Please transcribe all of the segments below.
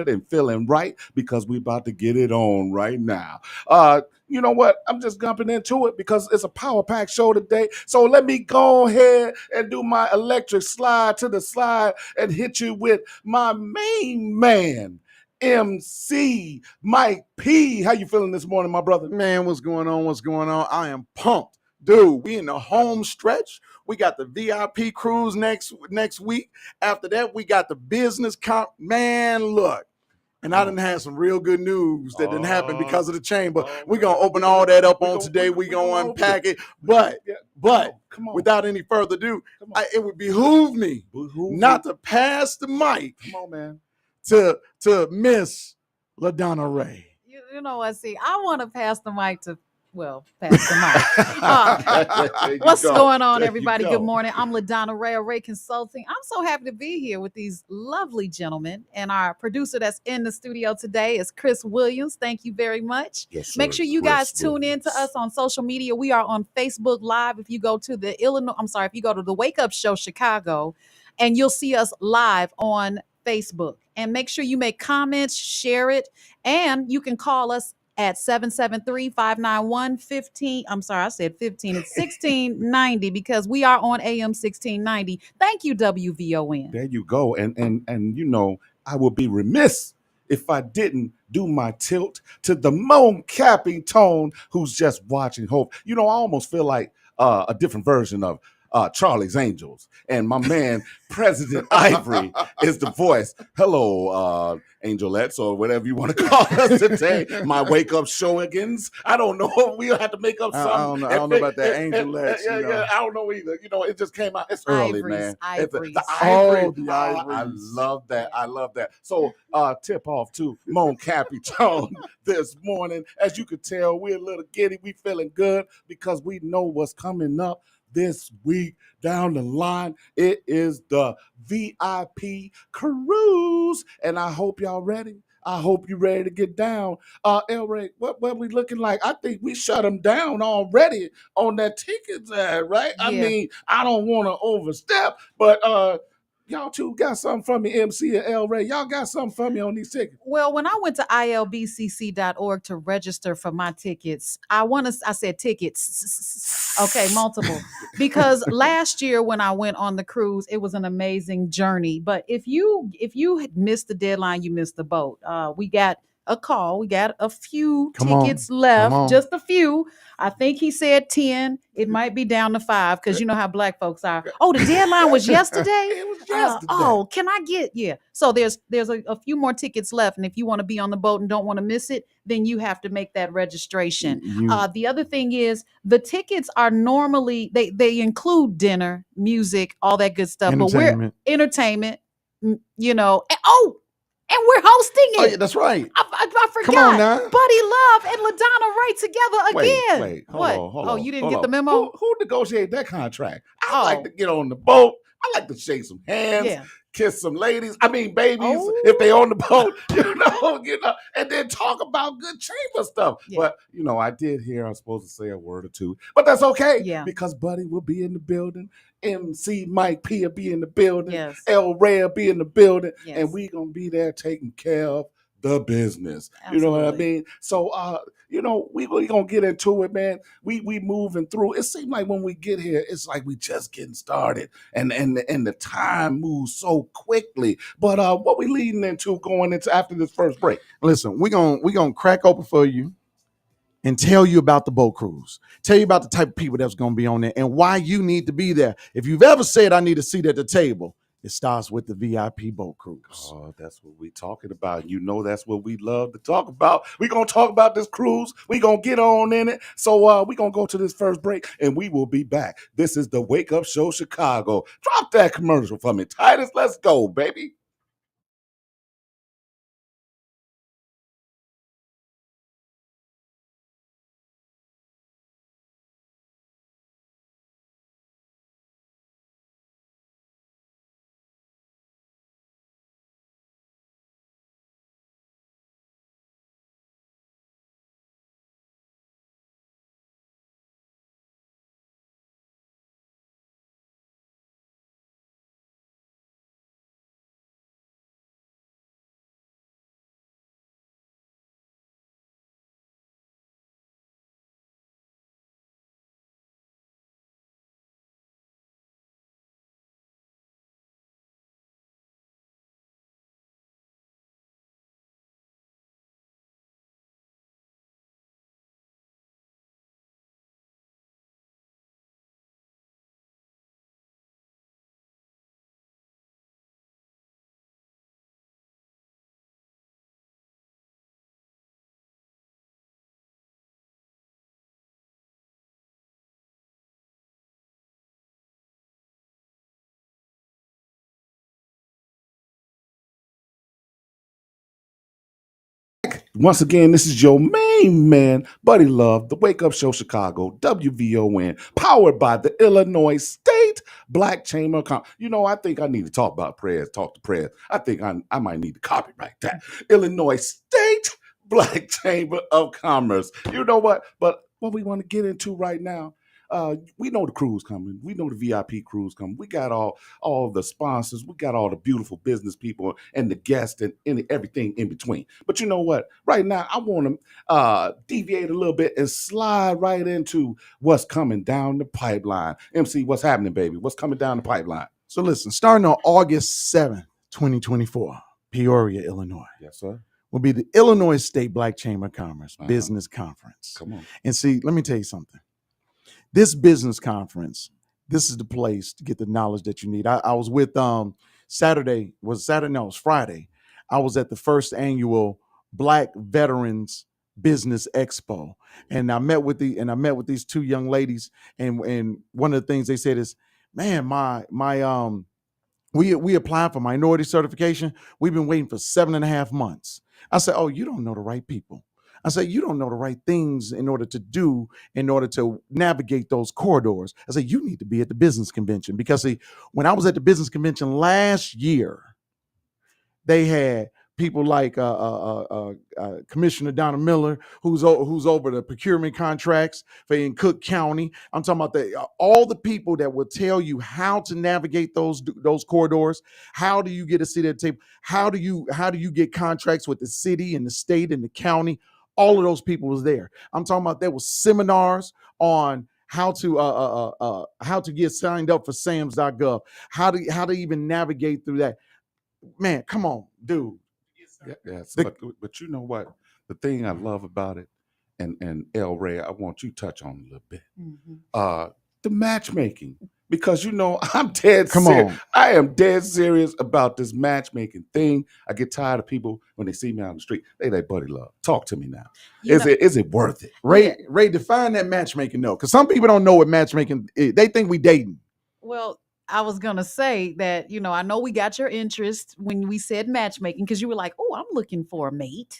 and feeling right because we about to get it on right now. You know what? I'm just jumping into it because it's a power pack show today. So let me go ahead and do my electric slide to the slide and hit you with my main man, MC Mike P. How you feeling this morning, my brother? Man, what's going on? What's going on? I am pumped. Dude, we in the home stretch. We got the VIP cruise next week. After that, we got the business comp. Man, look. And I done had some real good news that didn't happen because of the chamber. We're going to open all that up on today. We're going to unpack it. But Come on. without any further ado, it would behoove me not to pass the mic Come on, man. to Miss LaDonna Ray. You know what? See, I want to pass the mic to, pass the mic. What's going on, everybody? Good morning. I'm LaDonna Ray of Ray Consulting. I'm so happy to be here with these lovely gentlemen. And our producer that's in the studio today is Chris Williams. Thank you very much. Yes, sir. Make sure you guys tune in to us on social media. We are on Facebook Live. If you go to if you go to the Wake Up Show Chicago, and you'll see us live on Facebook. And make sure you make comments, share it, and you can call us at 773-591-15. I'm sorry, I said 15. It's 1690 because we are on AM 1690. Thank you, WVON. There you go. And you know, I would be remiss if I didn't do my tilt to the Moan Capping Tone, who's just watching Hope. You know, I almost feel like a different version of Charlie's Angels. And my man, President Ivory, is the voice. Hello, Angelettes, or whatever you want to call us today. My wake-up showigans. I don't know. We'll have to make up something. I don't know about that Angelettes. Yeah, I don't know either. You know, it just came out. It's early, man. Ivories. The Ivory. Oh, the Ivories. I love that. I love that. So tip off to Moan Cappy Tone this morning. As you can tell, we're a little giddy. We feeling good because we know what's coming up this week down the line. It is the VIP cruise, and I hope y'all ready. I hope you're ready to get down. El Ray, what we looking like? I think we shut them down already on that tickets ad, right? I Yeah. mean, I don't want to overstep, but y'all two got something for me, MC and El Ray. Y'all got something for me on these tickets. Well, when I went to ilbcc.org to register for my tickets, I said tickets. Okay, multiple. Because last year when I went on the cruise, it was an amazing journey. But if you had missed the deadline, you missed the boat. We got a call. We got a few tickets left, just a few. I think he said 10. It might be down to 5 because you know how black folks are. Oh, the deadline was yesterday? It was yesterday. Can I get, So there's a few more tickets left. And if you want to be on the boat and don't want to miss it, then you have to make that registration. The other thing is the tickets are normally, they include dinner, music, all that good stuff. Entertainment. But we're entertainment, and we're hosting it. Oh, yeah, that's right. I forgot. Come on now. Buddy Love and LaDonna Ray together again. Wait, what? hold on, you didn't hold get on. the memo? Who negotiated that contract? I like to get on the boat. I like to shake some hands, kiss some ladies. I mean, babies, if they on the boat, you know, and then talk about good chamber stuff. Yeah. But I did hear I'm supposed to say a word or two, but that's okay. Yeah. Because Buddy will be in the building. MC Mike P will be in the building. Yes. El Ray will be in the building, Yes. and we gonna be there taking care of the business. Absolutely. You know what I mean? So we gonna get into it, man. We moving through. It seems like when we get here, it's like we just getting started, and the time moves so quickly. But what we leading into going into after this first break? Listen, we gonna crack open for you and tell you about the boat cruise. Tell you about the type of people that's gonna be on there and why you need to be there. If you've ever said I need a seat at the table, it starts with the VIP boat cruise. Oh, that's what we talking about. You know, that's what we love to talk about. We're going to talk about this cruise. We're going to get on in it. So we're going to go to this first break, and we will be back. This is the Wake Up Show Chicago. Drop that commercial for me, Titus. Let's go, baby. Once again, this is your main man, Buddy Love, the Wake Up Show Chicago, WVON, powered by the Illinois State Black Chamber of Commerce. You know, I think I need to talk about prayers, talk to prayers. I think I might need to copyright that. Illinois State Black Chamber of Commerce. You know what? But what we want to get into right now, we know the crew's coming. We know the VIP crew's coming. We got all the sponsors. We got all the beautiful business people and the guests and everything in between. But you know what? Right now, I want to deviate a little bit and slide right into what's coming down the pipeline. MC, what's happening, baby? What's coming down the pipeline? So listen, starting on August 7th, 2024, Peoria, Illinois, Yes, sir. will be the Illinois State Black Chamber of Commerce Uh-huh. Business Conference. Come on. And see, let me tell you something. This business conference, this is the place to get the knowledge that you need. I was with Friday. I was at the first annual Black Veterans Business Expo, and I met with these two young ladies, and one of the things they said is, man, we applied for minority certification. We've been waiting for 7.5 months. I said, oh, you don't know the right people. I said, you don't know the right things in order to navigate those corridors. I said, you need to be at the business convention, because see, when I was at the business convention last year, they had people like Commissioner Donna Miller, who's over the procurement contracts in Cook County. I'm talking about all the people that will tell you how to navigate those corridors. How do you get a seat at the table? How do you get contracts with the city and the state and the county? All of those people was there. I'm talking about there was seminars on how to get signed up for SAMS.gov, how to even navigate through that. Man, come on, dude. Yes, but you know what? The thing I love about it, and El Ray, I want you to touch on a little bit. The matchmaking. Because you know, I'm dead Come serious. on. I am dead serious about this matchmaking thing. I get tired of people when they see me on the street. They like, Buddy Love, talk to me now. Is it worth it? Ray, define that matchmaking though, because some people don't know what matchmaking is. They think we dating. Well, I was gonna say that, I know we got your interest when we said matchmaking, because you were like, oh, I'm looking for a mate.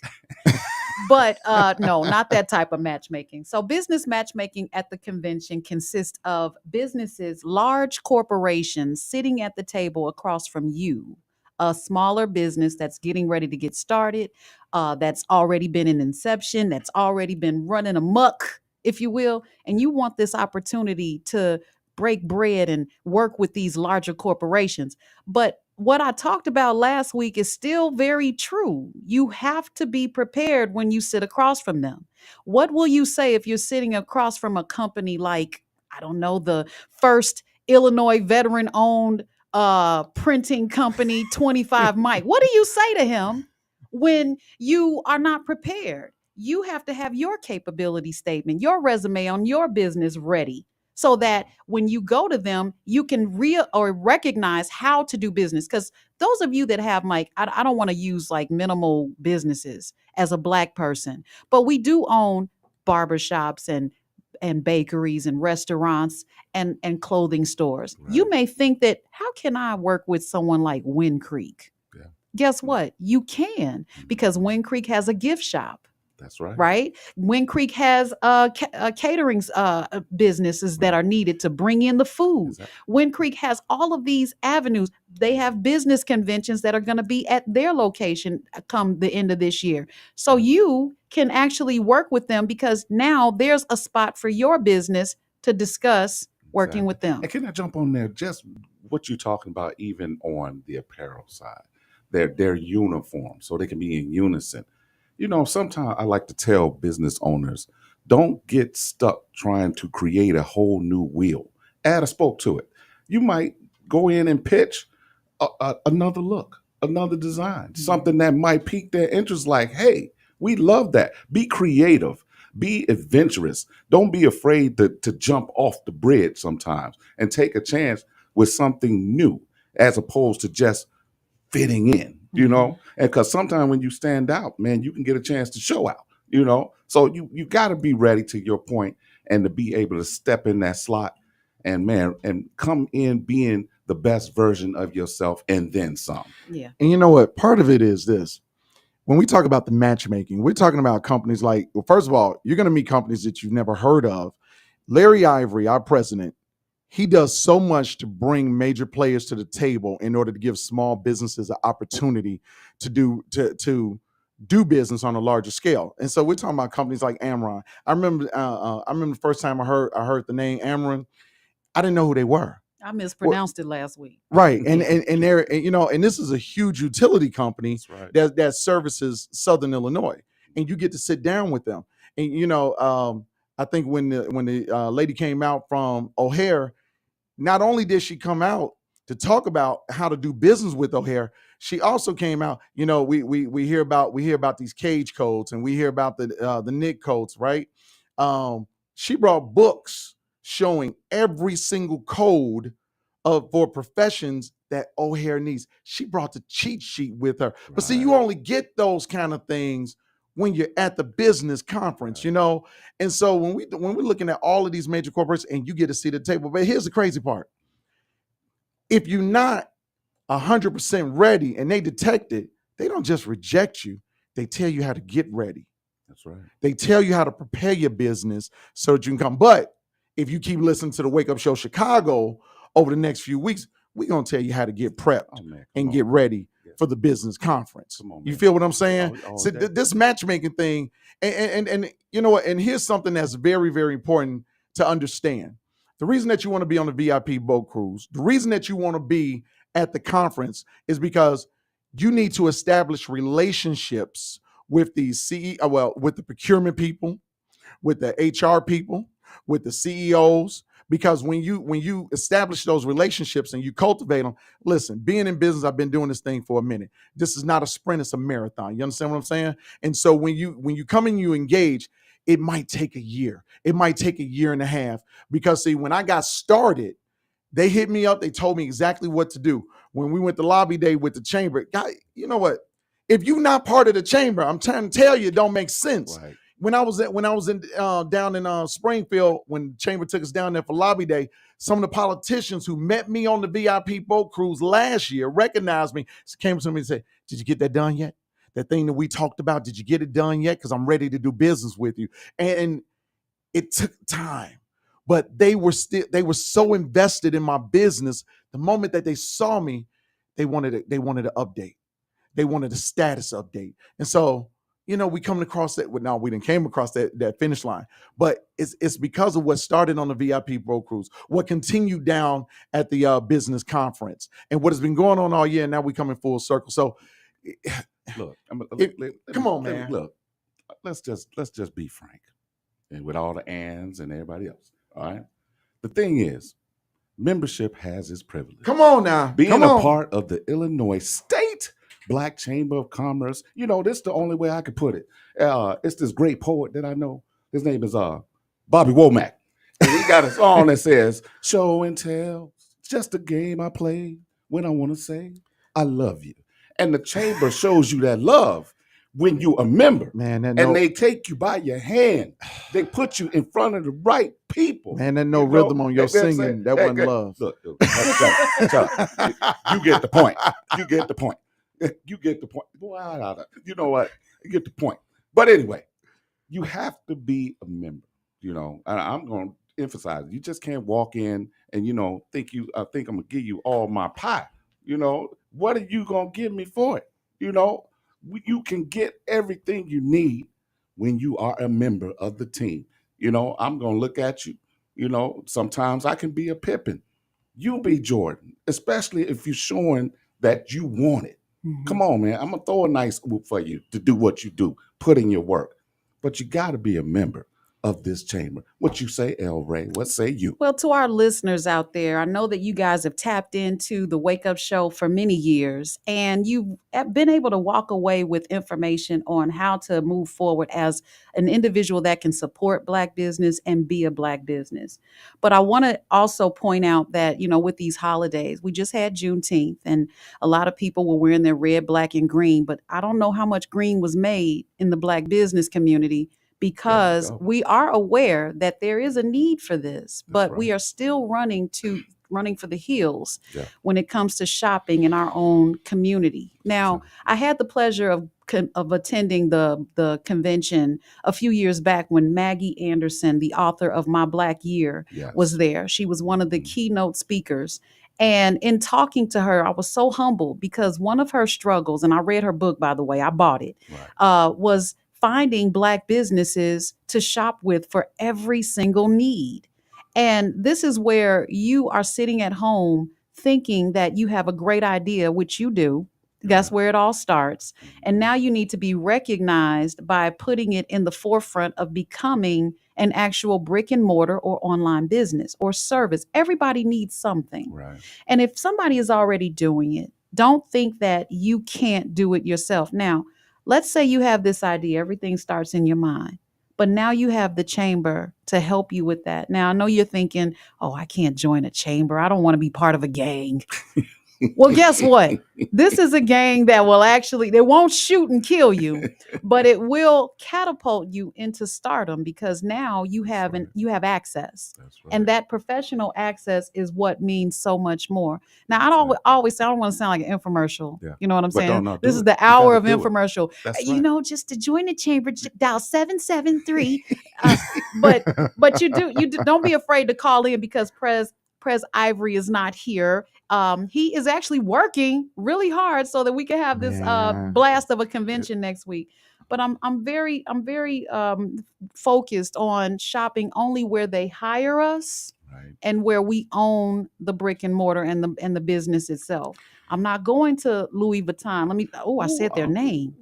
But no, not that type of matchmaking. So business matchmaking at the convention consists of businesses, large corporations sitting at the table across from you, a smaller business that's getting ready to get started, that's already been in inception, that's already been running amok, if you will, and you want this opportunity to break bread and work with these larger corporations. But what I talked about last week is still very true. You have to be prepared when you sit across from them. What will you say if you're sitting across from a company like, I don't know, the first Illinois veteran owned printing company, 25 Mike? What do you say to him when you are not prepared? You have to have your capability statement, your resume on your business ready, so that when you go to them, you can recognize how to do business. Because those of you that have, like, I don't want to use like minimal businesses as a Black person, but we do own barbershops and bakeries and restaurants and clothing stores. Right. You may think that, how can I work with someone like Wind Creek? Yeah. Guess what? You can, because Wind Creek has a gift shop. That's right. Right? Wind Creek has catering businesses that are needed to bring in the food. Exactly. Wind Creek has all of these avenues. They have business conventions that are going to be at their location come the end of this year. So you can actually work with them, because now there's a spot for your business to discuss working with them. And can I jump on there? Just what you're talking about, even on the apparel side, their uniform, so they can be in unison. You know, sometimes I like to tell business owners, don't get stuck trying to create a whole new wheel. Add a spoke to it. You might go in and pitch another look, another design, something that might pique their interest, like, hey, we love that. Be creative. Be adventurous. Don't be afraid to jump off the bridge sometimes and take a chance with something new, as opposed to just fitting in, you know? And because sometimes when you stand out, man, you can get a chance to show out, you know? So you got to be ready, to your point, and to be able to step in that slot and, man, and come in being the best version of yourself and then some. Yeah. And you know what? Part of it is this. when we talk about the matchmaking, we're talking about companies like, well, first of all, you're going to meet companies that you've never heard of. Larry Ivory, our president, he does so much to bring major players to the table in order to give small businesses an opportunity to do business on a larger scale. And so we're talking about companies like Amron. I remember the first time I heard the name Amron, I didn't know who they were. I mispronounced it last week. Right. And they're, and this is a huge utility company That's right. that services Southern Illinois. And you get to sit down with them. And I think when the lady came out from O'Hare, not only did she come out to talk about how to do business with O'Hare, she also came out. We hear about these cage codes, and we hear about the NIC codes, right? She brought books showing every single code for professions that O'Hare needs. She brought the cheat sheet with her. But see, you only get those kind of things when you're at the business conference, And so when we're looking at all of these major corporations and you get to see the table, but here's the crazy part. If you're not 100% ready and they detect it, they don't just reject you. They tell you how to get ready. That's right. They tell you how to prepare your business so that you can come. But if you keep listening to the Wake Up Show Chicago over the next few weeks, we're going to tell you how to get prepped and get ready for the business conference. You feel what I'm saying? So this matchmaking thing, and you know what? And here's something that's very, very important to understand. The reason that you want to be on the VIP boat cruise, the reason that you want to be at the conference is because you need to establish relationships with the with the procurement people, with the HR people, with the CEOs. Because when you establish those relationships and you cultivate them, listen, being in business, I've been doing this thing for a minute. This is not a sprint, it's a marathon. You understand what I'm saying? And so when you come and you engage, it might take a year. It might take a year and a half. Because see, when I got started, they hit me up. They told me exactly what to do. When we went to lobby day with the chamber, guy, you know what? If you're not part of the chamber, I'm trying to tell you, it don't make sense. Right. When I was down in Springfield, when the chamber took us down there for lobby day, some of the politicians who met me on the VIP boat cruise last year recognized me, came to me and said, "Did you get that done yet? That thing that we talked about, did you get it done yet? Because I'm ready to do business with you." And it took time, but they were so invested in my business. The moment that they saw me, they wanted an update. They wanted a status update. And so, we coming across that. Now we didn't came across that finish line, but it's because of what started on the VIP boat cruise, what continued down at the business conference, and what has been going on all year. And now we come in full circle. So, look, come on, man. Look, let's just be frank, and with all the ands and everybody else. All right. The thing is, membership has its privilege. Come on now, being a part of the Illinois State Black Chamber of Commerce. This is the only way I could put it. It's this great poet that I know. His name is Bobby Womack. And he got a song that says, "Show and tell, it's just a game I play when I want to say I love you." And the chamber shows you that love when you a member. Man, they take you by your hand. They put you in front of the right people. Man, there's no rhythm on your singing. That wasn't love. Look, you get the point. You get the point. You get the point. You know what? You get the point. But anyway, you have to be a member, and I'm going to emphasize, you just can't walk in and, think I'm going to give you all my pie. What are you going to give me for it? You can get everything you need when you are a member of the team. I'm going to look at you. Sometimes I can be a Pippin. You be Jordan, especially if you're showing that you want it. Mm-hmm. Come on, man. I'm going to throw a nice whoop for you to do what you do, put in your work. But you got to be a member of this chamber. What you say, El Ray? What say you? Well, to our listeners out there, I know that you guys have tapped into the Wake Up Show for many years, and you've been able to walk away with information on how to move forward as an individual that can support Black business and be a Black business. But I want to also point out that, with these holidays, we just had Juneteenth, and a lot of people were wearing their red, black, and green, but I don't know how much green was made in the Black business community, because we are aware that there is a need for this, but we are still running for the hills when it comes to shopping in our own community. Now, I had the pleasure of of attending the convention a few years back when Maggie Anderson, the author of My Black Year, Yes. was there. She was one of the Mhm. keynote speakers. And in talking to her, I was so humbled because one of her struggles, and I read her book, by the way, I bought it, Right. was finding Black businesses to shop with for every single need. And this is where you are sitting at home thinking that you have a great idea, which you do. That's Yeah. where it all starts. And Mhm. now you need to be recognized by putting it in the forefront of becoming an actual brick and mortar or online business or service. Everybody needs something. Right. And if somebody is already doing it, don't think that you can't do it yourself. Now, let's say you have this idea, everything starts in your mind, but now you have the chamber to help you with that. Now, I know you're thinking, oh, I can't join a chamber. I don't want to be part of a gang. Well, guess what? This is a gang that will actually, they won't shoot and kill you, but it will catapult you into stardom because now you That's have right. you have access. That's right. And that professional access is what means so much more. Now, I don't Exactly. always say I don't want to sound like an infomercial. Yeah. You know what I'm But saying? no, This do is it. the You hour gotta of do it. infomercial. That's You right. know, just to join the chamber, dial 773. But don't be afraid to call in because Prez Ivory is not here. He is actually working really hard so that we can have this Man. blast of a convention next week. But I'm very focused on shopping only where they hire us Right. and where we own the brick and mortar and the business itself. I'm not going to Louis Vuitton. I Ooh, said their name.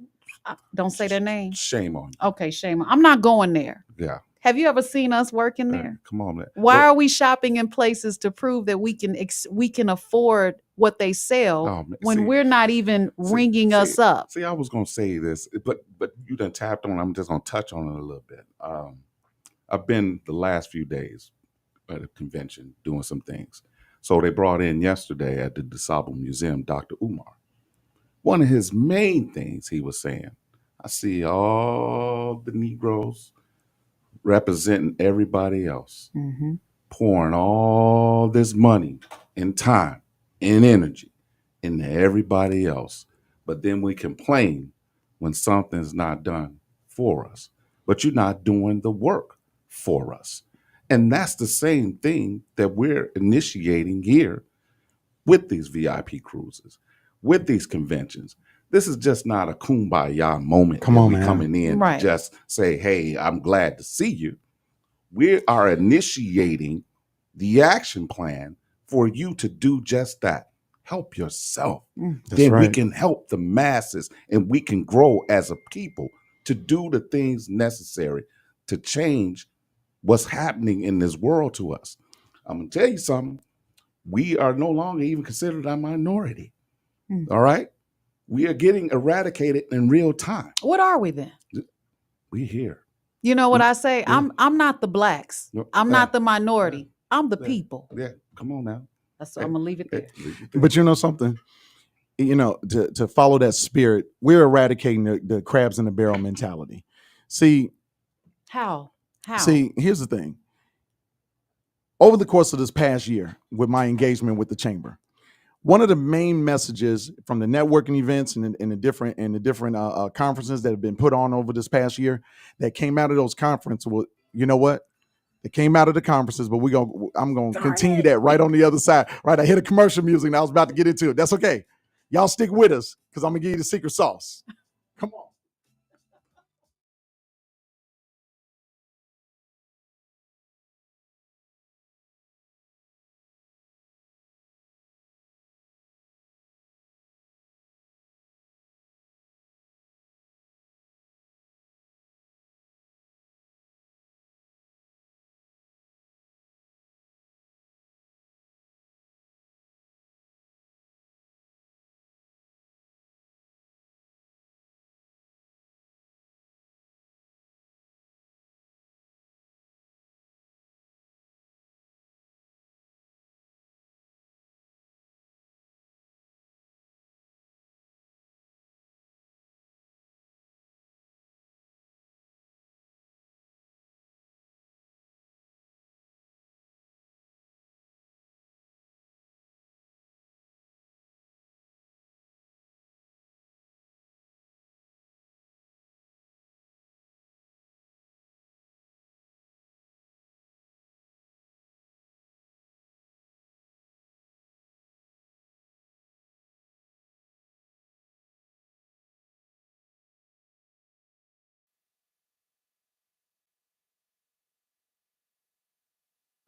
Don't say their name. Shame on you. Okay, shame. I'm not going there. Yeah. Have you ever seen us working there? Come on, man. Why Look, are we shopping in places to prove that we can afford what they sell oh, man, when see, we're not even ringing us see, up? see, I was gonna say this, but you done tapped on. I'm just gonna touch on it a little bit. I've been the last few days at a convention doing some things. So they brought in yesterday at the DeSable Museum Dr. Umar. One of his main things he was saying, I see all the Negroes representing everybody else, Mhm. pouring all this money and time and energy into everybody else. But then we complain when something's not done for us. But you're not doing the work for us. And that's the same thing that we're initiating here with these VIP cruises, with these conventions. This is just not a kumbaya moment Come that on, we man. coming in Right. to just say, hey, I'm glad to see you. We are initiating the action plan for you to do just that. Help yourself. Mm. That's Then we right. can help the masses and we can grow as a people to do the things necessary to change what's happening in this world to us. I'm going to tell you something. We are no longer even considered a minority. Mm. All right? We are getting eradicated in real time. What are we then? We here. You know what I say? Yeah. I'm not the blacks. No, I'm yeah, not the minority. I'm the yeah. people. Yeah, come on now. That's I'm gonna leave it there. But you know something? You know, to follow that spirit, we're eradicating the crabs in the barrel mentality. See, How? here's the thing. Over the course of this past year, with my engagement with the chamber, one of the main messages from the networking events and the different conferences that have been put on over this past year that came out of those conferences, well, you know what? They came out of the conferences, but I'm gonna continue that right on the other side. Right, I hit a commercial music and I was about to get into it. That's okay. Y'all stick with us because I'm gonna give you the secret sauce. Come on.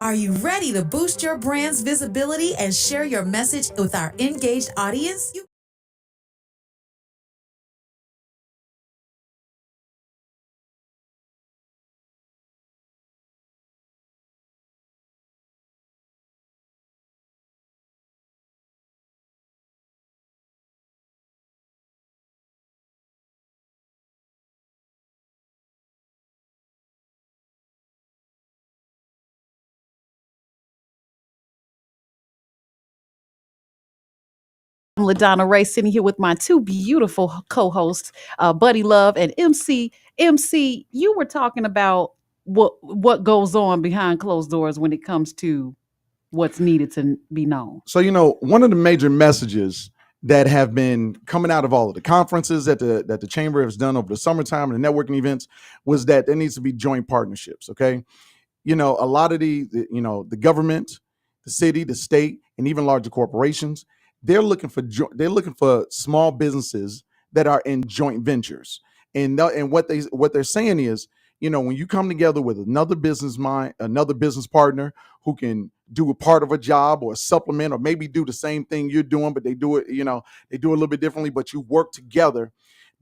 Are you ready to boost your brand's visibility and share your message with our engaged audience? I'm LaDonna Ray, sitting here with my two beautiful co-hosts, Buddy Love and MC. MC, you were talking about what goes on behind closed doors when it comes to what's needed to be known. So, one of the major messages that have been coming out of all of the conferences that the chamber has done over the summertime and the networking events was that there needs to be joint partnerships. Okay. A lot of the government, the city, the state, and even larger corporations, they're looking for small businesses that are in joint ventures. And what they're saying is, when you come together with another business partner who can do a part of a job or a supplement or maybe do the same thing you're doing, but they do it a little bit differently, but you work together.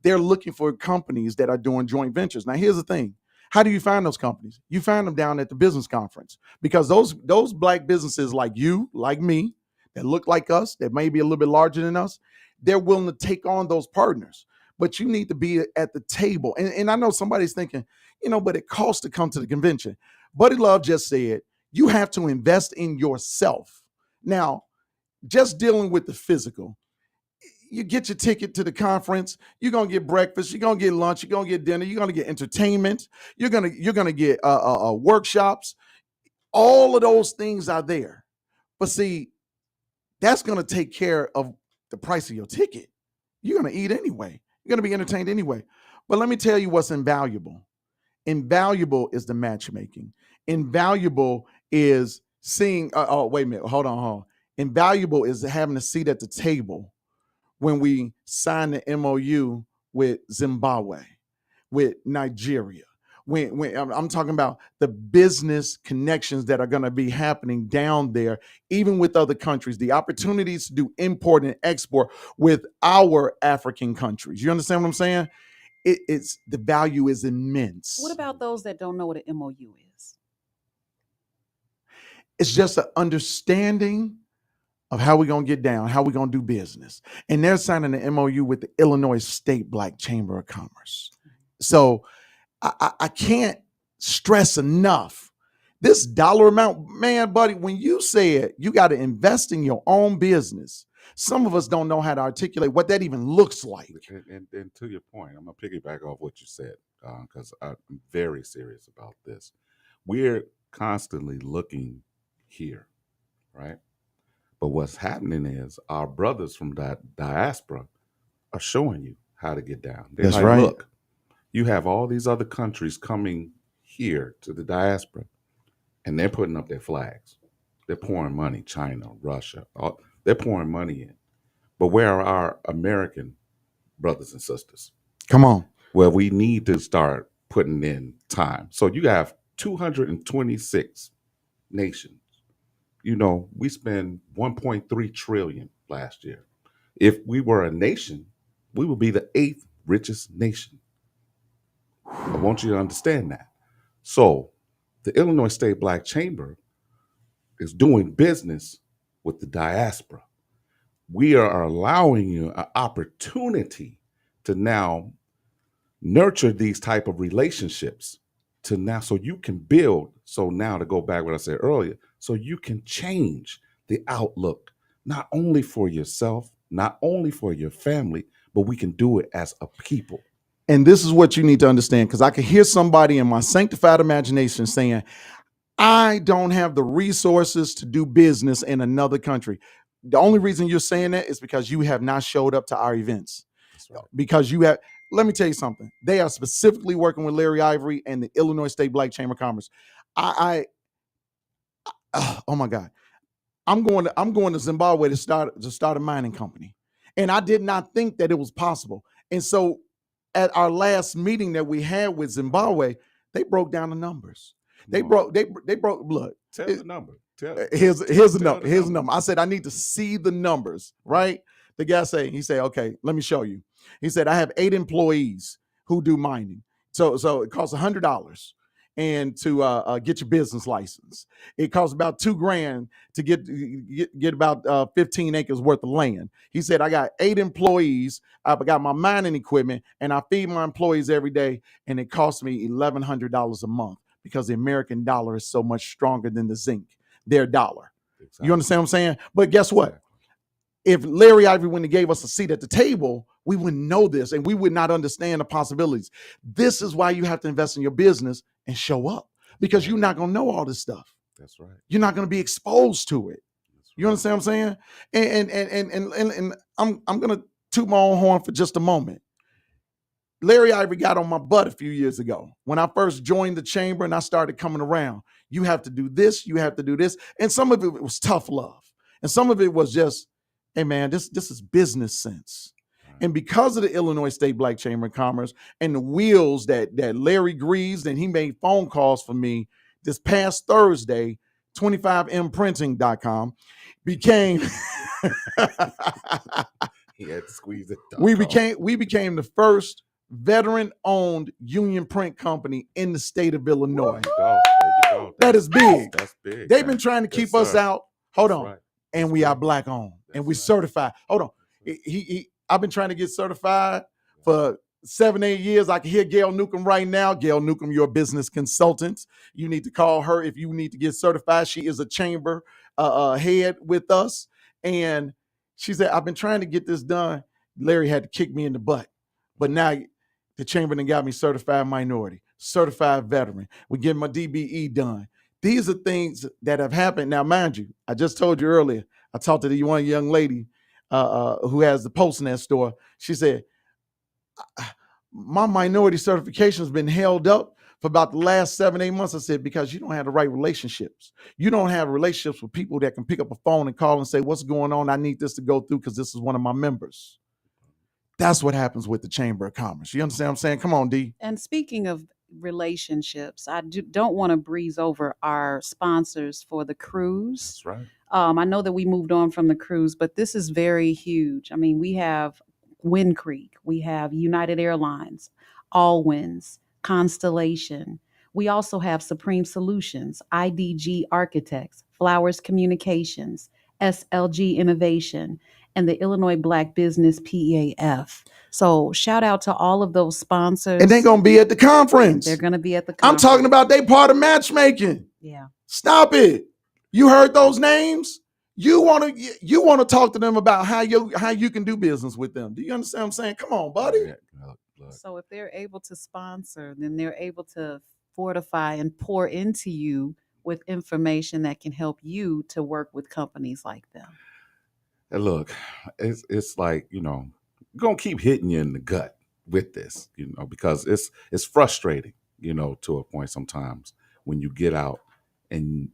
They're looking for companies that are doing joint ventures. Now, here's the thing. How do you find those companies? You find them down at the business conference, because those black businesses like you, like me, that look like us, that may be a little bit larger than us, they're willing to take on those partners. But you need to be at the table. And I know somebody's thinking, but it costs to come to the convention. Buddy Love just said, you have to invest in yourself. Now, just dealing with the physical, you get your ticket to the conference, you're gonna get breakfast, you're gonna get lunch, you're gonna get dinner, you're gonna get entertainment, you're gonna get workshops. All of those things are there, but see, that's gonna take care of the price of your ticket. You're gonna eat anyway. You're gonna be entertained anyway. But let me tell you what's invaluable. Invaluable is the matchmaking. Invaluable is seeing. Oh, wait a minute. Hold on. Invaluable is having a seat at the table when we signed the MOU with Zimbabwe, with Nigeria. When I'm talking about the business connections that are going to be happening down there, even with other countries, the opportunities to do import and export with our African countries. You understand what I'm saying? It's the value is immense. What about those that don't know what an MOU is? It's just an understanding of how we're going to get down, how we're going to do business. And they're signing an MOU with the Illinois State Black Chamber of Commerce. So I can't stress enough this dollar amount, man, buddy, when you said you got to invest in your own business, some of us don't know how to articulate what that even looks like. And to your point, I'm going to piggyback off what you said, because I'm very serious about this. We're constantly looking here, right? But what's happening is our brothers from that diaspora are showing you how to get down. They're That's like, right. Look, you have all these other countries coming here to the diaspora, and they're putting up their flags. They're pouring money, China, Russia, they're pouring money in. But where are our American brothers and sisters? Come on. Well, we need to start putting in time. So you have 226 nations. We spend 1.3 trillion last year. If we were a nation, we would be the 8th richest nation. I want you to understand that. So the Illinois State Black Chamber is doing business with the diaspora. We are allowing you an opportunity to now nurture these type of relationships so you can build. So now, to go back what I said earlier, so you can change the outlook, not only for yourself, not only for your family, but we can do it as a people. And this is what you need to understand, because I can hear somebody in my sanctified imagination saying, I don't have the resources to do business in another country. The only reason you're saying that is because you have not showed up to our events. Right. Because you have, let me tell you something. They are specifically working with Larry Ivory and the Illinois State Black Chamber of Commerce. Oh my God. I'm going to Zimbabwe to start a mining company. And I did not think that it was possible. And so at our last meeting that we had with Zimbabwe, they broke down the numbers. They broke, look, Tell the number. Here's the tell number. Here's the number. I said, I need to see the numbers, right? The guy he said, okay, let me show you. He said, I have 8 employees who do mining. So it costs $100 and to get your business license. It costs about $2,000 to get about 15 acres worth of land. He said, I got 8 employees. I've got my mining equipment and I feed my employees every day. And it costs me $1,100 a month because the American dollar is so much stronger than the zinc, their dollar. Exactly. You understand what I'm saying? But guess what? If Larry Ivory wouldn't have gave us a seat at the table, we wouldn't know this and we would not understand the possibilities. This is why you have to invest in your business and show up, because you're not going to know all this stuff. That's right. You're not going to be exposed to it. That's You right. understand what I'm saying? And I'm going to toot my own horn for just a moment. Larry Ivory got on my butt a few years ago when I first joined the chamber and I started coming around. You have to do this, you have to do this. And some of it was tough love. And some of it was just, hey man, this is business sense. And because of the Illinois State Black Chamber of Commerce and the wheels that Larry greased, and he made phone calls for me this past Thursday, 25mprinting.com became He had to squeeze it. we became the first veteran-owned union print company in the state of Illinois. There you go. That is big. That's big. They've been trying to keep us out. Hold on. Right. And we are black owned and we certified. Hold on. I've been trying to get certified for 7-8 years. I can hear Gail Newcomb right now. Gail Newcomb, you're a business consultant. You need to call her if you need to get certified. She is a chamber head with us. And she said, I've been trying to get this done. Larry had to kick me in the butt. But now the chamber done got me certified minority, certified veteran. We get my DBE done. These are things that have happened. Now, mind you, I just told you earlier, I talked to the one young lady who has the Postnet store. She said, my minority certification has been held up for about the last 7-8 months. I said, because you don't have the right relationships. You don't have relationships with people that can pick up a phone and call and say, what's going on? I need this to go through because this is one of my members. That's what happens with the Chamber of Commerce. You understand what I'm saying? Come on, D. And speaking of relationships, I don't want to breeze over our sponsors for the cruise. That's right. I know that we moved on from the cruise, but this is very huge. I mean, we have Wind Creek, we have United Airlines, Allwinds, Constellation. We also have Supreme Solutions, IDG Architects, Flowers Communications, SLG Innovation, and the Illinois Black Business PAF. So shout out to all of those sponsors. And they're going to be at the conference. They're going to be at the I'm conference. talking about they part of matchmaking. Yeah. Stop it. You heard those names? You want to talk to them about how you can do business with them. Do you understand what I'm saying? Come on, buddy. Yeah, look. So if they're able to sponsor, then they're able to fortify and pour into you with information that can help you to work with companies like them. And look, it's like, gonna keep hitting you in the gut with this, because it's frustrating, to a point sometimes when you get out and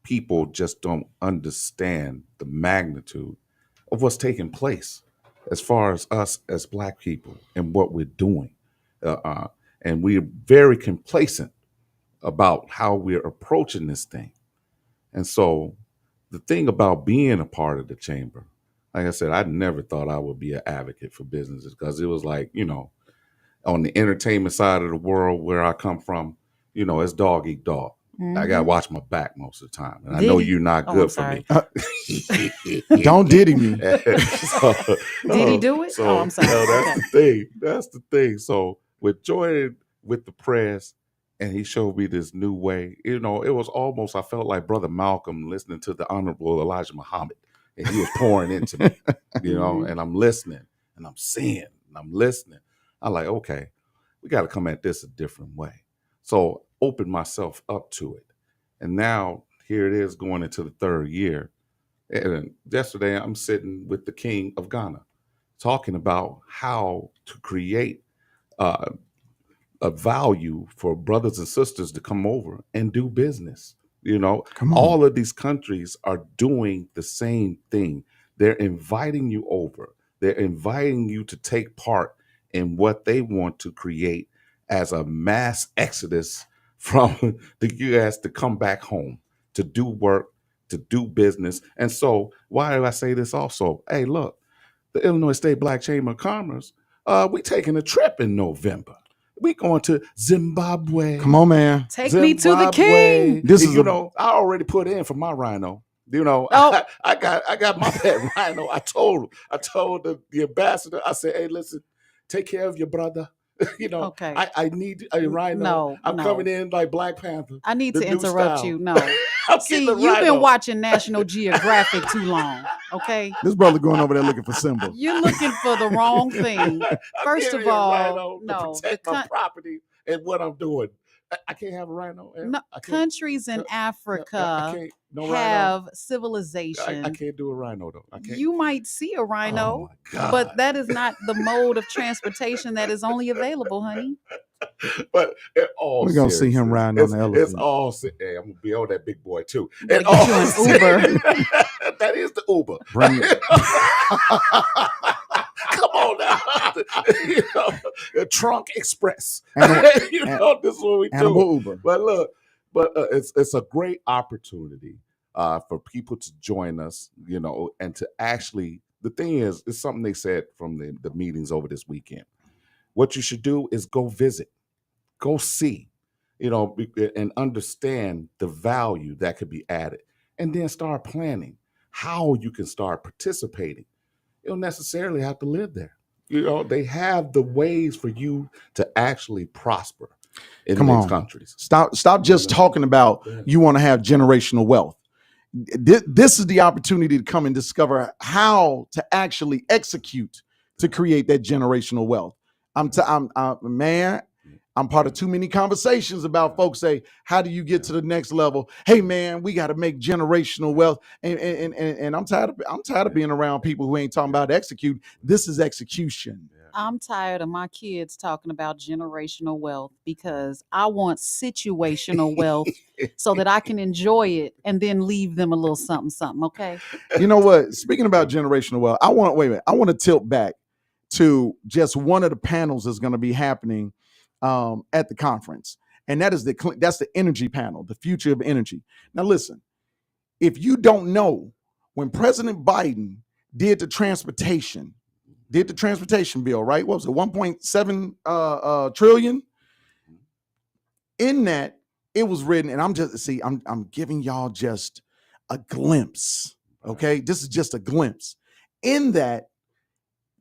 people just don't understand the magnitude of what's taking place as far as us as Black people and what we're doing. And we're very complacent about how we're approaching this thing. And so the thing about being a part of the chamber, like I said, I never thought I would be an advocate for businesses, because it was like, on the entertainment side of the world where I come from, it's dog eat dog. I got to watch my back most of the time. And I know you're not good for me. Don't diddy me. Did he do it? So, I'm sorry. that's the thing. That's the thing. So with joining with the press, and he showed me this new way, it was almost, I felt like Brother Malcolm listening to the Honorable Elijah Muhammad. And he was pouring into me, and I'm listening and I'm seeing and I'm listening. I'm like, okay, we got to come at this a different way. So open myself up to it. And now here it is going into the 3rd year. And yesterday I'm sitting with the King of Ghana talking about how to create a value for brothers and sisters to come over and do business. Come on. All of these countries are doing the same thing. They're inviting you over. They're inviting you to take part in what they want to create as a mass exodus from the U.S. to come back home, to do work, to do business. And so, why do I say this also? Hey, look, the Illinois State Black Chamber of Commerce, we taking a trip in November. We going to Zimbabwe. Come on, man. Take me to the king. This is you know, I already put in for my rhino. You know, Oh. I got my pet rhino. I told the ambassador, I said, hey, listen, take care of your brother. You know, Okay. I need a rhino. No, I'm no. coming in like Black Panther. I need the to new interrupt style. you. No. I'm See, getting a you've been rhino. watching National Geographic too long. Okay. This brother going over there looking for Simba. You're looking for the wrong thing. I'm First getting of a all, rhino no. to protect my property and what I'm doing. I can't have a rhino. No, I can't, countries in I Africa can't. No rhino. have I civilization. can't do a rhino though. I can't. You might see a Oh rhino, my God. but that is not the mode of transportation that is only available, honey. But all We're gonna see him seriousness, riding on the elephant. It's all. Hey, I'm gonna be on that big boy too. You better And get you all an Uber. that is the Uber. Bring it. Come on now, you know, the Trunk Express. Animal- You know, this is what we do. Animal Uber. But look, it's a great opportunity for people to join us, you know, and to actually. The thing is, it's something they said from the meetings over this weekend. What you should do is go visit, go see, you know, and understand the value that could be added, and then start planning how you can start participating. You don't necessarily have to live there. You know, they have the ways for you to actually prosper in Come these on. countries. Stop just talking about you want to have generational wealth. This is the opportunity to come and discover how to actually execute to create that generational wealth. I'm part of too many conversations about folks say, how do you get to the next level? Hey man, we got to make generational wealth. And I'm tired of being around people who ain't talking about execute. This is execution. I'm tired of my kids talking about generational wealth because I want situational wealth so that I can enjoy it and then leave them a little something, something. Okay. You know what? Speaking about generational wealth, I want to tilt back to just one of the panels that's going to be happening at the conference, and that's the energy panel, the future of energy. Now, listen, if you don't know, when President Biden did the transportation bill, right? What was it, 1.7 trillion? In that, it was written, and I'm giving y'all just a glimpse. Okay, this is just a glimpse. In that,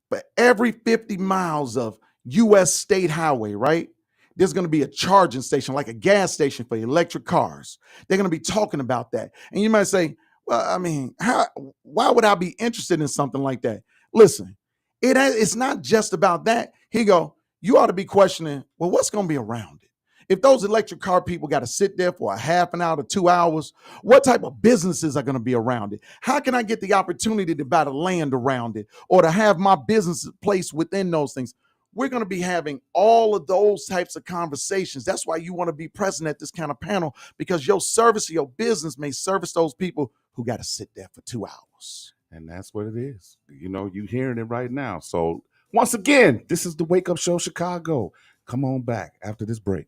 for every 50 miles of U.S. state highway, right, there's going to be a charging station, like a gas station for electric cars. They're going to be talking about that. And you might say, well, I mean, why would I be interested in something like that? Listen, it's not just about that. You ought to be questioning, well, what's going to be around it? If those electric car people got to sit there for a half an hour to 2 hours, what type of businesses are going to be around it? How can I get the opportunity to buy the land around it or to have my business placed within those things? We're going to be having all of those types of conversations. That's why you want to be present at this kind of panel, because your service or your business may service those people who got to sit there for 2 hours. And that's what it is. You know, you hearing it right now. So once again, this is the Wake Up Show Chicago. Come on back after this break.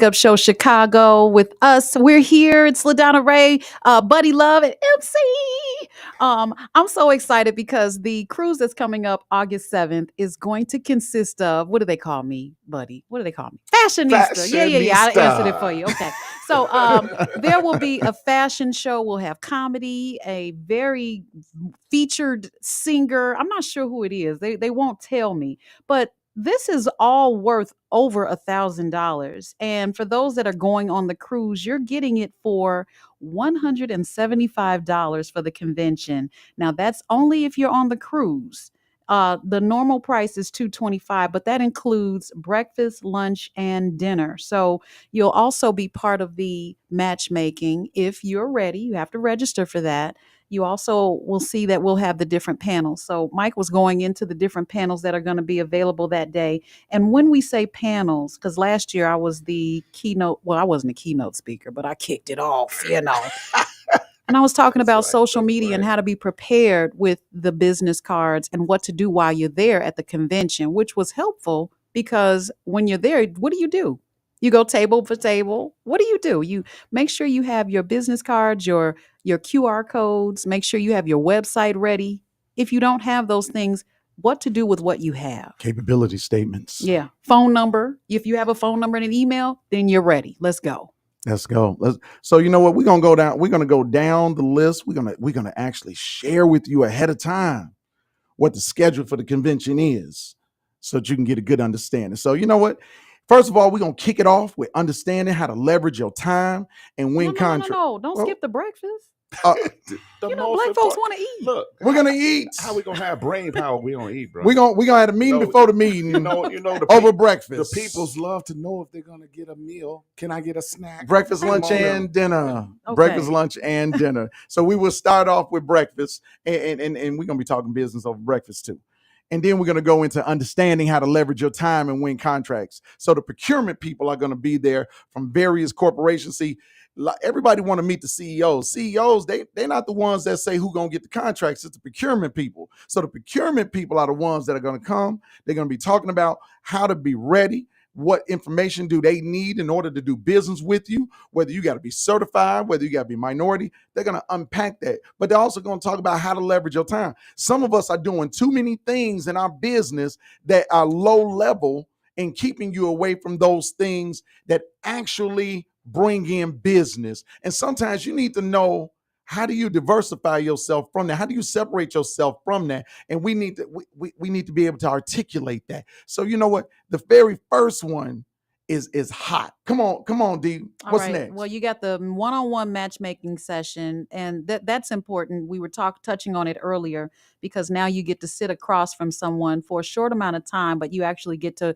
Up Show Chicago with us. We're here. It's LaDonna Ray, Buddy Love, and MC. I'm so excited because the cruise that's coming up August 7th is going to consist of, what do they call me, Buddy? What do they call me? Fashionista. Yeah. I answered it for you. Okay. So there will be a fashion show. We'll have comedy, a very featured singer. I'm not sure who it is. They won't tell me, but this is all worth over $1,000. And for those that are going on the cruise, you're getting it for $175 for the convention. Now, that's only if you're on the cruise. The normal price is $225, but that includes breakfast, lunch, and dinner. So you'll also be part of the matchmaking. If you're ready, you have to register for that. You also will see that we'll have the different panels. So Mike was going into the different panels that are going to be available that day. And when we say panels, because last year I was the keynote, well, I wasn't a keynote speaker, but I kicked it off, And I was talking about social media and how to be prepared with the business cards and what to do while you're there at the convention, which was helpful because when you're there, what do? You go table for table. What do? You make sure you have your business cards, your QR codes, make sure you have your website ready. If you don't have those things, what to do with what you have. Capability statements. Yeah. Phone number. If you have a phone number and an email, then you're ready. Let's go. Let's go. So you know what? We're gonna go down. We're gonna go down the list. We're gonna actually share with you ahead of time what the schedule for the convention is, so that you can get a good understanding. So you know what? First of all, we're gonna kick it off with understanding how to leverage your time and win contracts. No. Don't Well, skip the breakfast. The You know, most black folks important- want to eat. Look, We're gonna eat. how we gonna have brain power? We gonna eat, bro. We're gonna have a meeting No, before the meeting. you know the over the breakfast. peoples love to know if they're gonna get a meal. Can I get a snack? Breakfast, Come lunch, on and now. dinner. Okay. Breakfast, lunch, and dinner. So we will start off with breakfast, and we're gonna be talking business over breakfast too. And then we're gonna go into understanding how to leverage your time and win contracts. So the procurement people are gonna be there from various corporations. See, everybody want to meet the CEOs. CEOs, they're not the ones that say who gonna get the contracts. It's the procurement people. So the procurement people are the ones that are gonna come. They're gonna be talking about how to be ready. What information do they need in order to do business with you? Whether you got to be certified, whether you got to be minority, they're going to unpack that. But they're also going to talk about how to leverage your time. Some of us are doing too many things in our business that are low level and keeping you away from those things that actually bring in business. And sometimes you need to know, how do you diversify yourself from that? How do you separate yourself from that? And we need to be able to articulate that. So you know what? The very first one is hot. Come on, D. What's next? Well, you got the one-on-one matchmaking session, and that's important. We were touching on it earlier because now you get to sit across from someone for a short amount of time, but you actually get to,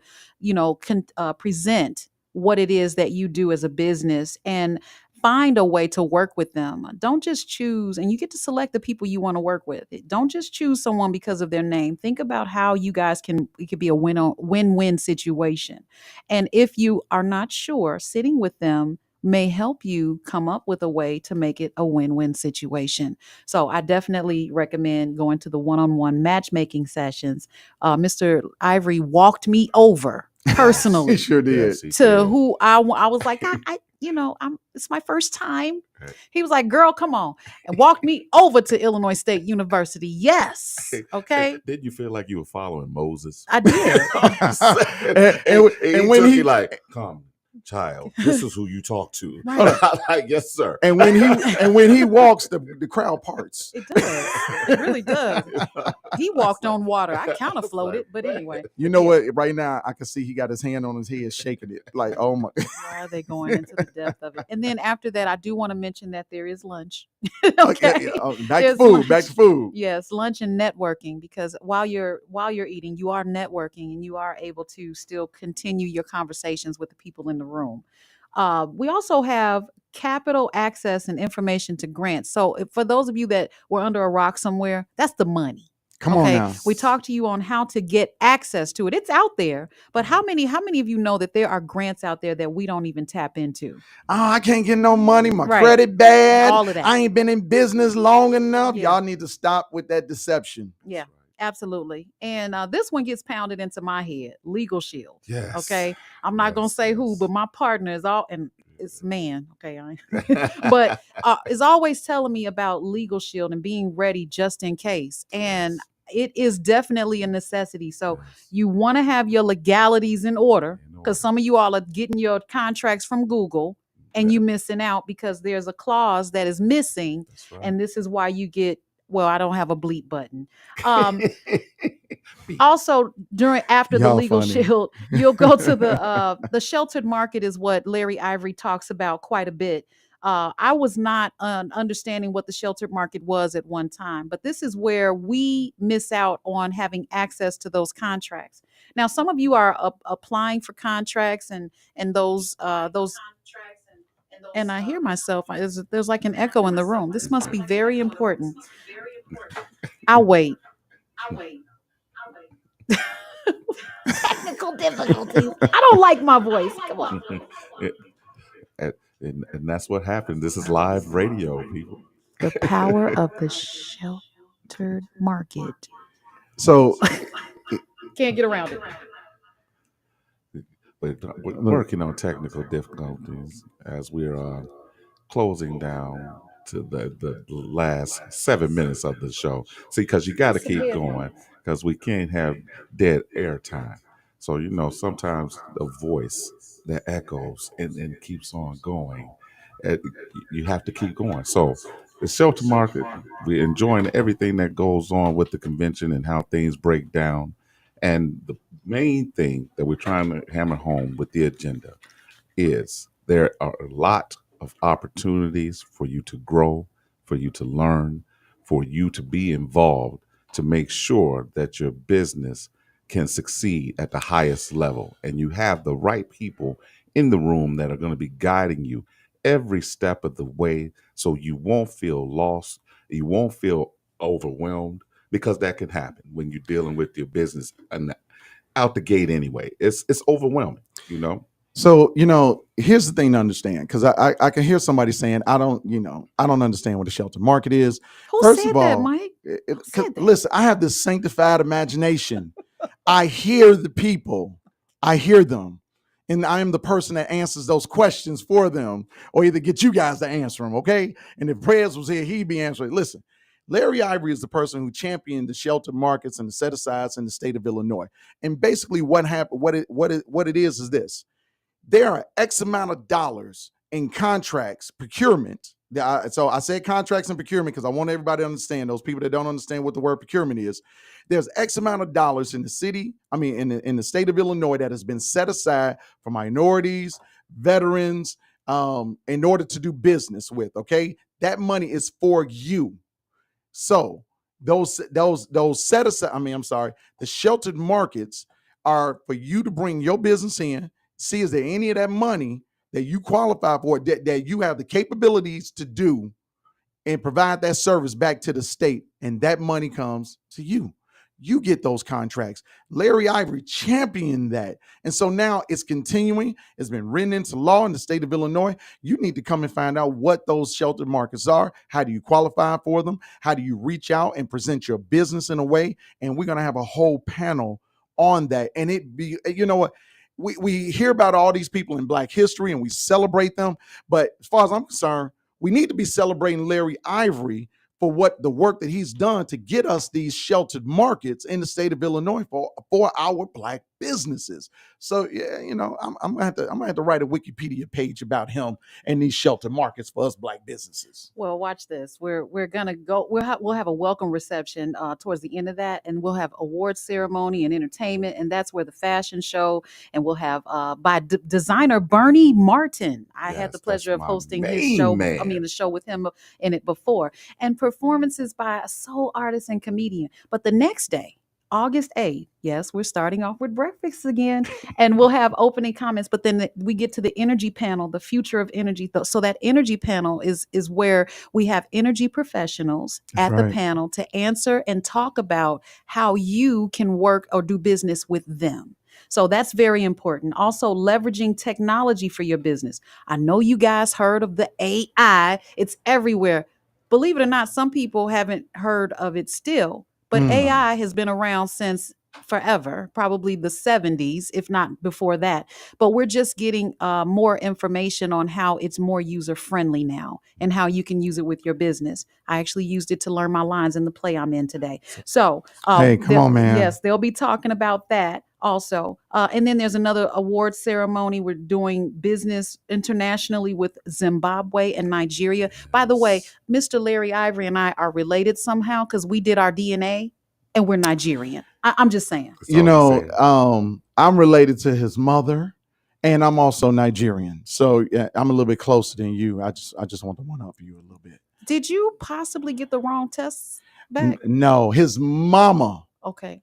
present what it is that you do as a business and find a way to work with them. Don't just choose, and you get to select the people you want to work with. Don't just choose someone because of their name. Think about how you guys it could be a win-win situation. And if you are not sure, sitting with them may help you come up with a way to make it a win-win situation. So I definitely recommend going to the one-on-one matchmaking sessions. Mr. Ivory walked me over personally. He sure did. Yes, he To did. who I was like, it's my first time. Right. He was like, girl, come on. And walked me over to Illinois State University. Yes. Okay. Did you feel like you were following Moses? I did. And when he like, come, child, this is who you talk to. Right. I'm like, yes, sir. and when he walks, the crowd parts. It does. It really does. He walked on water. I kind of floated, but anyway. You know what? Right now, I can see he got his hand on his head, shaking it like, oh my. Why are they going into the depth of it? And then after that, I do want to mention that there is lunch. Okay. Back to There's food. lunch. Back to food. Yes, lunch and networking, because while you're eating, you are networking and you are able to still continue your conversations with the people in the room. We also have capital access and information to grants. So for those of you that were under a rock somewhere, that's the money. Come on now. We talked to you on how to get access to it. It's out there, but how many of you know that there are grants out there that we don't even tap into? Oh, I can't get no money. My Right. credit bad. All of that. I ain't been in business long enough. Yeah. Y'all need to stop with that deception. Yeah. Absolutely. And this one gets pounded into my head. Legal Shield. Yes. Okay. I'm not gonna Yes, say who, yes. but my partner is all, and it's man. Okay. But is always telling me about Legal Shield and being ready just in case. And it is definitely a necessity. So Yes. you want to have your legalities in order, In order. because some of you all are getting your contracts from Google and you missing out because there's a clause that is missing. That's right. And this is why you get, well, I don't have a bleep button. Also, after the Y'all Legal funny. Shield, you'll go to the sheltered market is what Larry Ivory talks about quite a bit. I was not understanding what the sheltered market was at one time, but this is where we miss out on having access to those contracts. Now, some of you are applying for contracts and those. And I hear myself. There's like an echo in the room. This must be very important. I'll wait. Technical difficulties. I don't like my voice. Come on. And that's what happened. This is live radio, people. The power of the sheltered market. So Can't get around it. We're working on technical difficulties as we're closing down to the last 7 minutes of the show. See, because you got to keep going because we can't have dead air time. So, sometimes the voice that echoes and keeps on going, uh, you have to keep going. So, the shelter market, we're enjoying everything that goes on with the convention and how things break down. And the main thing that we're trying to hammer home with the agenda is there are a lot of opportunities for you to grow, for you to learn, for you to be involved to make sure that your business can succeed at the highest level. And you have the right people in the room that are going to be guiding you every step of the way so you won't feel lost, you won't feel overwhelmed, because that can happen when you're dealing with your business and out the gate anyway. It's overwhelming, So, here's the thing to understand, because I can hear somebody saying, I don't understand what a shelter market is. Who First said of that, all, Mike? Said that? listen, I have this sanctified imagination. I hear the people, I hear them, and I am the person that answers those questions for them, or either get you guys to answer them, okay? And if Prayers was here, he'd be answering. Listen, Larry Ivory is the person who championed the shelter markets and the set-asides in the state of Illinois. And basically what happened, what it is this. There are X amount of dollars in contracts, procurement. So I said contracts and procurement because I want everybody to understand, those people that don't understand what the word procurement is. There's X amount of dollars in the city, in the state of Illinois that has been set aside for minorities, veterans, in order to do business with, okay? That money is for you. So those set aside, the sheltered markets are for you to bring your business in. See, is there any of that money that you qualify for that you have the capabilities to do and provide that service back to the state, and that money comes to you. You get those contracts. Larry Ivory championed that. And so now it's continuing. It's been written into law in the state of Illinois. You need to come and find out what those sheltered markets are. How do you qualify for them? How do you reach out and present your business in a way? And we're going to have a whole panel on that. And you know what? We hear about all these people in Black history and we celebrate them. But as far as I'm concerned, we need to be celebrating Larry Ivory for what the work that he's done to get us these sheltered markets in the state of Illinois for our Black businesses. So yeah, I'm gonna have to write a Wikipedia page about him and these sheltered markets for us Black businesses. Well, watch this. We're gonna go. We'll have a welcome reception towards the end of that, and we'll have award ceremony and entertainment, and that's where the fashion show, and we'll have by designer Bernie Martin. I had the pleasure of hosting his show. The show with him in it before, and performances by a soul artist and comedian. But the next day, August 8th, yes, we're starting off with breakfast again, and we'll have opening comments, but then we get to the energy panel, the future of energy. So that energy panel is where we have energy professionals at the panel to answer and talk about how you can work or do business with them. So that's very important. Also, leveraging technology for your business. I know you guys heard of the AI. It's everywhere. Believe it or not, some people haven't heard of it still. But Mm. AI has been around since forever, probably the 70s, if not before that. But we're just getting more information on how it's more user friendly now and how you can use it with your business. I actually used it to learn my lines in the play I'm in today. So, Hey, come on, man. Yes, they'll be talking about that also. And then there's another award ceremony. We're doing business internationally with Zimbabwe and Nigeria. By the way, Mr. Larry Ivory and I are related somehow because we did our DNA and we're Nigerian. I'm just saying. That's You all I'm know, saying. I'm related to his mother, and I'm also Nigerian. So yeah, I'm a little bit closer than you. I just want to one up you a little bit. Did you possibly get the wrong tests back? No, his mama Okay.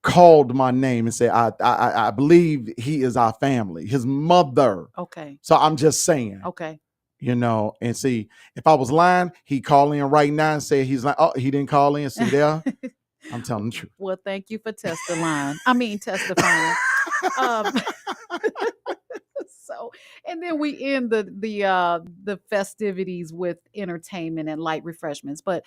called my name and said, I believe he is our family, his mother. Okay. So I'm just saying, Okay. you know, and see, if I was lying, he'd call in right now and say he's like, oh, he didn't call in. See there? I'm telling the truth. Well, thank you for testifying. Um, so, and then we end the festivities with entertainment and light refreshments. But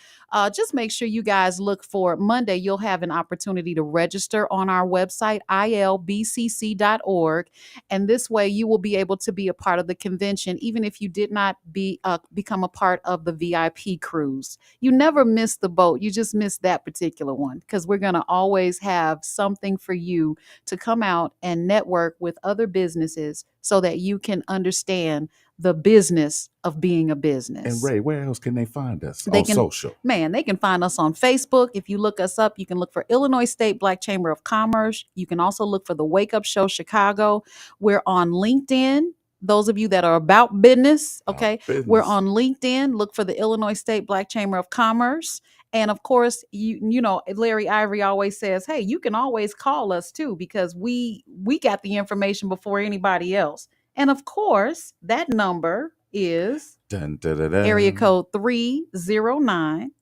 just make sure you guys look for Monday. You'll have an opportunity to register on our website ilbcc.org, and this way you will be able to be a part of the convention, even if you did not become a part of the VIP cruise. You never miss the boat. You just miss that particular one because we're going to always have something for you to come out and network with other businesses so that you can understand the business of being a business. And Ray, where else can they find us They on can- social? Man, they can find us on Facebook. If you look us up, you can look for Illinois State Black Chamber of Commerce. You can also look for the Wake Up Show Chicago. We're on LinkedIn. Those of you that are about business, okay, we're on LinkedIn. Look for the Illinois State Black Chamber of Commerce. And of course, you know, Larry Ivory always says, hey, you can always call us too, because we got the information before anybody else. And of course, that number is Dun, dun, dun, dun. area code 309.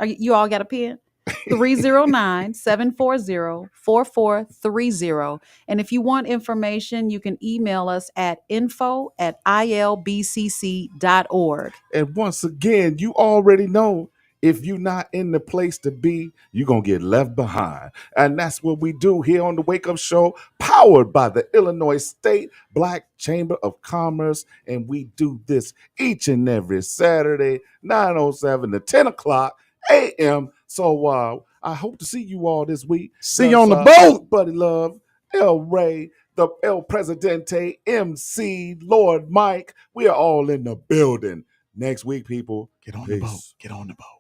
You all got a pen? 309-740-4430. And if you want information, you can email us at info@ilbcc.org. And once again, you already know, if you're not in the place to be, you're going to get left behind. And that's what we do here on the Wake Up Show, powered by the Illinois State Black Chamber of Commerce. And we do this each and every Saturday, 9:07 to 10 o'clock a.m. So I hope to see you all this week. See you on the That's, boat. Buddy Love, El Ray, the El Presidente, MC, Lord Mike. We are all in the building. Next week, people. Get on the boat. Peace. Get on the boat.